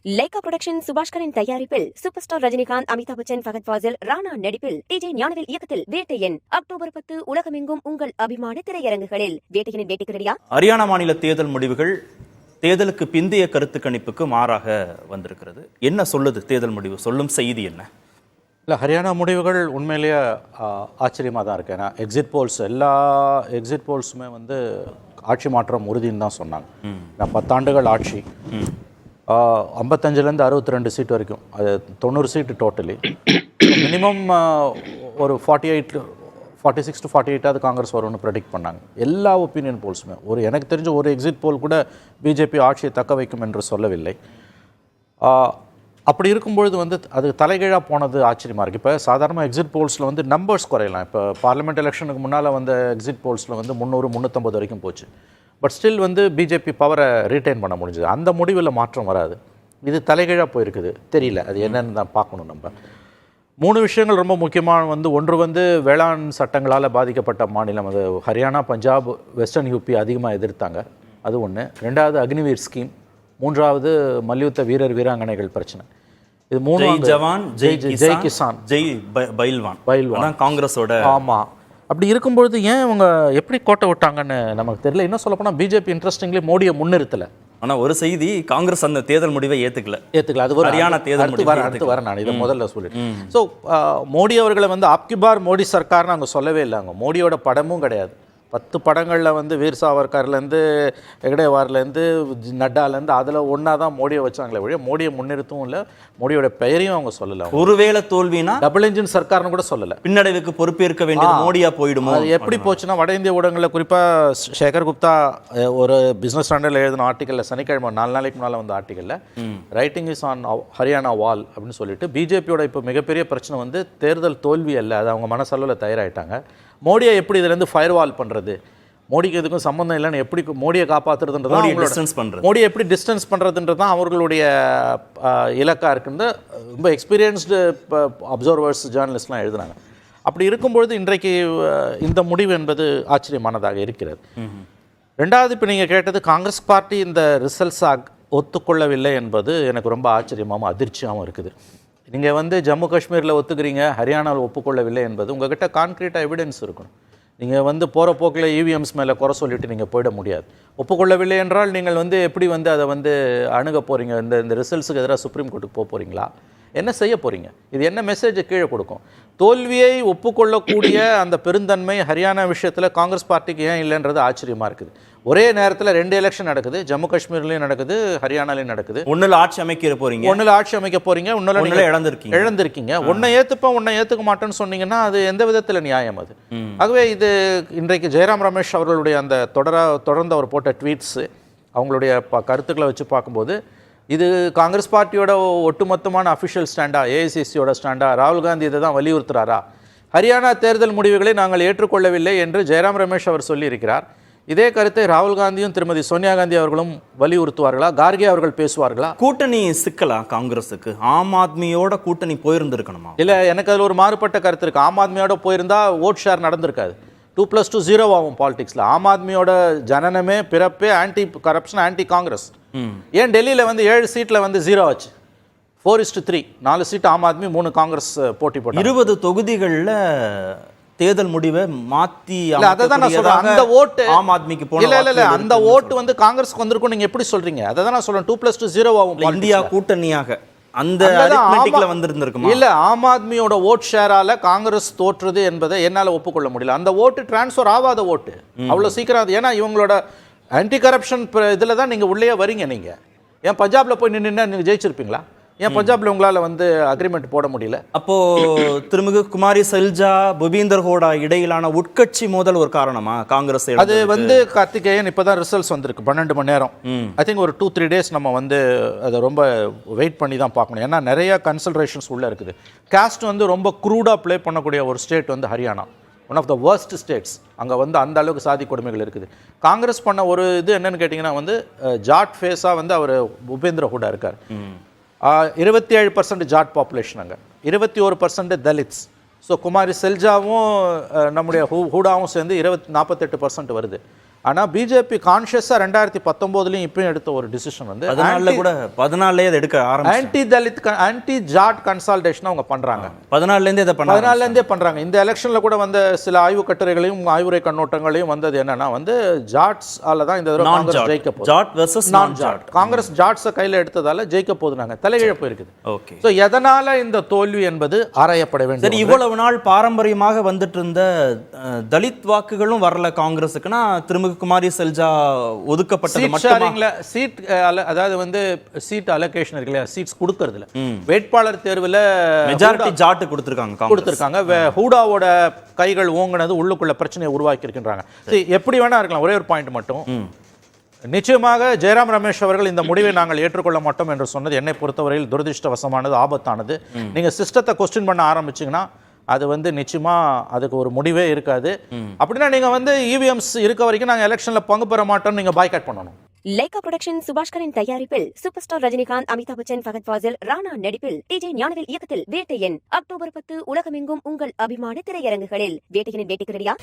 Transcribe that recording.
Lyca production Subaskaran தயாரிப்பில் super star Rajinikanth, Amitabh Bachchan, Fahadh Fazil, Rana நடிப்பில் DJ Gnanavel இயக்கத்தில் வேட்டையன் அக்டோபர் 10 உலகமெங்கும் உங்கள் அபிமான திரையரங்குகளில். வேட்டையனின் வேட்டைக்கு ரெடியா? ஹரியானா மாநில தேர்தல் முடிவுகள் தேர்தலுக்கு பிந்தைய கருத்து கணிப்புக்கு மாறாக வந்திருக்கிறது. என்ன சொல்லுது தேர்தல் முடிவு? சொல்லும் செய்தி என்ன? இல்லை, ஹரியானா முடிவுகள் உண்மையிலேயே ஆச்சரியமாக தான் இருக்குது. ஏன்னா எல்லா எக்ஸிட் போல்ஸுமே வந்து ஆட்சி மாற்றம் உறுதின்னு தான் சொன்னாங்க. 10 ஆண்டுகள் ஆட்சி, 55லேருந்து 62 சீட் வரைக்கும், அது 90 சீட்டு டோட்டலி. மினிமம் ஒரு 46 to 48 காங்கிரஸ் வரும்னு ப்ரெடிக்ட் பண்ணாங்க எல்லா ஒப்பீனியன் போல்ஸுமே. எனக்கு தெரிஞ்ச ஒரு எக்ஸிட் போல் கூட பிஜேபி ஆட்சியை தக்க வைக்கும் என்று சொல்லவில்லை. அப்படி இருக்கும்பொழுது வந்து அது தலைகீழாக போனது ஆச்சரியமாக இருக்குது. இப்போ சாதாரணமாக எக்ஸிட் போல்ஸில் வந்து நம்பர்ஸ் குறையலாம். இப்போ பார்லிமெண்ட் எலெக்ஷனுக்கு முன்னால் வந்த எக்ஸிட் போல்ஸில் வந்து 300-350 வரைக்கும் போச்சு. பட் ஸ்டில் வந்து பிஜேபி பவரை ரீட்டைன் பண்ண முடிஞ்சது. அந்த முடிவில் மாற்றம் வராது. இது தலைகீழாக போயிருக்குது, தெரியல அது என்னன்னு தான் பார்க்கணும். நம்ம 3 விஷயங்கள் ரொம்ப முக்கியமான ஒன்று வந்து வேளாண் சட்டங்களால் பாதிக்கப்பட்ட மாநிலம் அது ஹரியானா, பஞ்சாப், வெஸ்டர்ன் யூபி அதிகமாக எதிர்த்தாங்க, அது ஒன்று. 2வது அக்னிவீர் ஸ்கீம், 3வது மல்யுத்த வீரர் வீராங்கனைகள் பிரச்சனை. இது 3 ஜவான் ஜெய் கிசான் ஜெய் பைல்வான் காங்கிரஸோட. ஆமாம், அப்படி இருக்கும்பொழுது ஏன் அவங்க எப்படி கோட்டை விட்டாங்கன்னு நமக்கு தெரியல. இன்னும் சொல்லப்போனால் பிஜேபி இன்ட்ரெஸ்டிங்லி மோடியை முன்னிறுத்தலை. ஆனால் ஒரு செய்தி, காங்கிரஸ் அந்த தேர்தல் முடிவை ஏற்றுக்கல. அது ஒரு ஹரியானா தேர்தல் அடுத்து வர நான் இதை முதல்ல சொல்லிட்டேன். ஸோ மோடி அவர்களை வந்து ஆப்கி பார் மோடி சர்க்கார்னு அவங்க சொல்லவே இல்லை. அவங்க மோடியோட படமும் கிடையாது. 10 படங்களில் வந்து வீர் சாவர்கர்லேருந்து ஹெக்டேவார்லேருந்து நட்டாலேருந்து அதில் ஒன்றா தான் மோடியை வச்சாங்களே வழியா மோடியை முன்னிறுத்தவும் இல்லை, மோடியோட பெயரையும் அவங்க சொல்லலை. ஒருவேளை தோல்வினா டபுள் இன்ஜின் சர்க்கார்னு கூட சொல்லலை. பின்னடைவுக்கு பொறுப்பேற்க வேண்டியது மோடியா போயிடுமோ? அது எப்படி போச்சுன்னா, வட இந்திய ஊடகங்களில் குறிப்பாக சேகர் குப்தா ஒரு பிஸ்னஸ் ஸ்டாண்டர்டில் எழுதின ஆர்டிக்கலில், சனிக்கிழமை 4 நாளைக்கு முன்னால் வந்த ஆர்டிக்கலில், ரைட்டிங் இஸ் ஆன் ஹரியானா வால் அப்படின்னு சொல்லிட்டு, பிஜேபியோட இப்போ மிகப்பெரிய பிரச்சனை வந்து தேர்தல் தோல்வி அல்ல, அது அவங்க மனசளவில் தயாராகிட்டாங்க. மோடியை எப்படி இதுலேருந்து ஃபயர் வால் பண்ணுறது, மோடிக்கு எதுக்கும் சம்மந்தம் இல்லைன்னு எப்படி மோடியை காப்பாற்றுறதுன்றது, மோடியை எப்படி டிஸ்டன்ஸ் பண்ணுறதுன்றது தான் அவர்களுடைய இலக்காக இருக்குன்னு ரொம்ப எக்ஸ்பீரியன்ஸ்டு அப்சர்வர்ஸ், ஜேர்னலிஸ்ட்லாம் எழுதுனாங்க. அப்படி இருக்கும்பொழுது இன்றைக்கு இந்த முடிவு என்பது ஆச்சரியமானதாக இருக்கிறது. 2வது, இப்போ நீங்கள் கேட்டது காங்கிரஸ் பார்ட்டி இந்த ரிசல்ட்ஸை ஒத்துக்கொள்ளவில்லை என்பது எனக்கு ரொம்ப ஆச்சரியமாகவும் அதிர்ச்சியாகவும் இருக்குது. நீங்கள் வந்து ஜம்மு காஷ்மீரில் ஒத்துக்கிறீங்க, ஹரியானாவில் ஒப்புக்கொள்ளவில்லை என்பது உங்கள்கிட்ட கான்க்ரீட்டாக எவிடன்ஸ் இருக்கணும். நீங்கள் வந்து போகிற போக்கில் இவிஎம்ஸ் மேலே குறை சொல்லிட்டு நீங்கள் போயிட முடியாது. ஒப்புக்கொள்ளவில்லை என்றால் நீங்கள் வந்து எப்படி வந்து அதை வந்து அணுக போகிறீங்க? இந்த ரிசல்ட்ஸுக்கு எதிராக சுப்ரீம் கோர்ட்டுக்கு போகிறீங்களா? என்ன செய்ய போகிறீங்க? இது என்ன மெசேஜை கீழே கொடுக்கும்? தோல்வியை ஒப்புக்கொள்ளக்கூடிய அந்த பெருந்தன்மை ஹரியானா விஷயத்தில் காங்கிரஸ் பார்ட்டிக்கு ஏன் இல்லைன்றது ஆச்சரியமாக இருக்குது. ஒரே நேரத்தில் 2 எலெக்ஷன் நடக்குது, ஜம்மு காஷ்மீர்லேயும் நடக்குது, ஹரியானாலையும் நடக்குது. ஒன்றில் ஆட்சி அமைக்க போகிறீங்க, ஒன்றில் இழந்திருக்கீங்க. ஒன்றை ஏற்றுப்பேன், ஒன்றை ஏற்றுக்க மாட்டேன்னு சொன்னீங்கன்னா அது எந்த விதத்தில் நியாயம் அது? ஆகவே இது இன்றைக்கு ஜெயராம் ரமேஷ் அவர்களுடைய அந்த தொடர்ந்து அவர் போட்ட ட்வீட்ஸு, அவங்களுடைய கருத்துக்களை வச்சு பார்க்கும்போது இது காங்கிரஸ் பார்ட்டியோட ஒட்டுமொத்தமான அஃபிஷியல் ஸ்டாண்டா, ஏஐசிசியோட ஸ்டாண்டா, ராகுல் காந்தி இதை தான் வலியுறுத்துறாரா? ஹரியானா தேர்தல் முடிவுகளை நாங்கள் ஏற்றுக்கொள்ளவில்லை என்று ஜெயராம் ரமேஷ் அவர் சொல்லியிருக்கிறார். இதே கருத்தை ராகுல் காந்தியும் திருமதி சோனியா காந்தி அவர்களும் வலியுறுத்துவார்களா? கார்கே அவர்கள் பேசுவார்களா? கூட்டணி சிக்கலா காங்கிரஸுக்கு? ஆம் ஆத்மியோட கூட்டணி போயிருந்திருக்கணுமா? இல்லை, எனக்கு அதில் ஒரு மாறுபட்ட கருத்து இருக்குது. ஆம் ஆத்மியோட போயிருந்தா ஓட் ஷேர் நடந்திருக்காது. 2+2 0 ஆகும் பாலிடிக்ஸில். ஆம் ஆத்மியோட ஜனனமே, பிறப்பே ஆன்டி கரப்ஷன், ஆன்டி காங்கிரஸ். ஏன் டெல்லியில் வந்து 7 சீட்டில் வந்து 0 ஆச்சு? 4:3, 4 சீட் ஆம் ஆத்மி, 3 காங்கிரஸ் போட்டி போட்டு 20 தொகுதிகளில் தேர்தல் முடிவை மாற்றி அதை தான் நான் சொல்கிறேன். அந்த ஓட்டு ஆம் ஆத்மிக்கு போன இல்லை, அந்த ஓட்டு வந்து காங்கிரஸ்க்கு வந்திருக்கும். நீங்கள் எப்படி சொல்கிறீங்க? அதை தான் நான் சொல்கிறேன். 2+2 0 ஆகும். இந்தியா கூட்டணியாக அந்த அரித்மெட்டிக்ல வந்திருந்திருக்குமா? இல்ல, ஆம் ஆத்மியோட ஓட் ஷேரால காங்கிரஸ் தோற்றது என்பதை என்னால ஒப்புக்கொள்ள முடியல. அந்த ஓட்டு டிரான்ஸ்ஃபர் ஆகாத ஓட்டு அவ்வளவு சீக்கிரம். ஏன்னா இவங்களோட ஆன்டி கரப்ஷன் இதில் தான் நீங்கள் உள்ளே வரீங்க. நீங்கள் ஏன் பஞ்சாப்ல போய் நின்று நீங்கள் ஜெயிச்சிருப்பீங்களா? ஏன் பஞ்சாப்ல உங்களால் வந்து அக்ரிமெண்ட் போட முடியல? அப்போ திருமிகு குமாரி செல்ஜா, புபீந்தர் ஹூடா இடையிலான உட்கட்சி மோதல் ஒரு காரணமா காங்கிரஸ்? அது வந்து கார்த்திகேயன் இப்போதான் ரிசல்ட்ஸ் வந்திருக்கு, 12 மணி நேரம். ஐ திங்க் ஒரு 2-3 டேஸ் நம்ம வந்து அதை ரொம்ப வெயிட் பண்ணி தான் பார்க்கணும். ஏன்னா நிறைய கன்சிடரேஷன்ஸ் உள்ளே இருக்குது. காஸ்ட் வந்து ரொம்ப க்ரூடாக ப்ளே பண்ணக்கூடிய ஒரு ஸ்டேட் வந்து Haryana, one of the worst states. அங்கே வந்து அந்த அளவுக்கு சாதி கொடுமைகள் இருக்குது. காங்கிரஸ் பண்ண ஒரு இது என்னன்னு கேட்டிங்கன்னா வந்து ஜாட் ஃபேஸாக வந்து அவர் புபேந்திர ஹூடா இருக்கார். 27% ஜாட் பாப்புலேஷன், அங்கே 21% தலித்ஸ். ஸோ குமாரி செல்ஜாவும் நம்முடைய ஹூடாவும் சேர்ந்து 48% வருது. ஆனா பிஜேபி கான்ஷியஸா 2019 இப்பயும் எடுத்த ஒரு டிசிஷன் வந்து அதனால கூட 14 அதை எடுக்க ஆரம்பிச்சு anti Dalit anti Jat consultation அவங்க பண்றாங்க. 14 இதை பண்ண 14 பண்றாங்க. இந்த எலெக்ஷன்ல கூட வந்த சில ஆய்வு கட்டுரைகளையும் ஆய்வுரை கண்ணோட்டங்களையும் வந்தது என்னன்னா வந்து ஜாட்ஸ் தான் இந்த தடவை காங்கிரஸ் ஜெயிக்க போகுது. ஜாட் வெர்சஸ் நான் ஜாட். காங்கிரஸ் ஜாட்ஸை கையில எடுத்ததால ஜெயிக்க போகுதுனாங்க. தலையிழப்பு இருக்குது. ஓகே. சோ எதனால இந்த தோல்வி என்பது ஆராயப்பட வேண்டும். சரி, இவ்வளவு நாள் பாரம்பரியமாக வந்துட்டு இருந்த தலித் வாக்குகளும் வரல காங்கிரஸுக்குன்னா திருமுககுமாரி செல்ஜா ஒதுக்கப்பட்டது மட்டுமா? சீட் அதாவது வந்து சீட் அலோகேஷன் இருக்கு இல்லையா, சீட்ஸ் கொடுக்கறதுல வேட்பாளர் தேர்வுல மெஜாரிட்டி ஜாட் கொடுத்திருக்காங்க. ஹூடாவோட கைகள் ஓங்கினது உள்ளுக்குள்ள பிரச்சனையை உருவாக்கி இருக்கின்றாங்க. எப்படி வேணா இருக்கலாம். ஒரே ஒரு பாயிண்ட் மட்டும், நிச்சயமாக ஜெயராம் ரமேஷ் அவர்கள் இந்த முடிவை நாங்கள் ஏற்றுக்கொள்ள மாட்டோம் என்று சொன்னது என்னை பொறுத்தவரையில் துரதிருஷ்டவசமானது, ஆபத்தானது. நீங்க சிஸ்டத்தை கொஸ்டின் பண்ண ஆரம்பிச்சீங்கன்னா அது வந்து நிச்சயமா அதுக்கு ஒரு முடிவே இருக்காது. அப்படின்னா நீங்க வந்து இவிஎம்ஸ் இருக்க வரைக்கும் நாங்க எலெக்ஷன்ல பங்கு பெற மாட்டோம், நீங்க பாய்காட் பண்ணணும். லைகா புரொடக்ஷன் சுபாஷ்கரின் தயாரிப்பில் சூப்பர் ஸ்டார் ரஜினிகாந்த், அமிதாப் பச்சன், ஃபகத் ஃபாசில், ராணா நடிப்பில் டிஜே ஞானவேல் இயக்கத்தில் வேட்டையன் அக்டோபர் 10 உலகமெங்கும் உங்கள் அபிமான திரையரங்குகளில். வேட்டையனின் வேட்டைக்கு ரெடியா?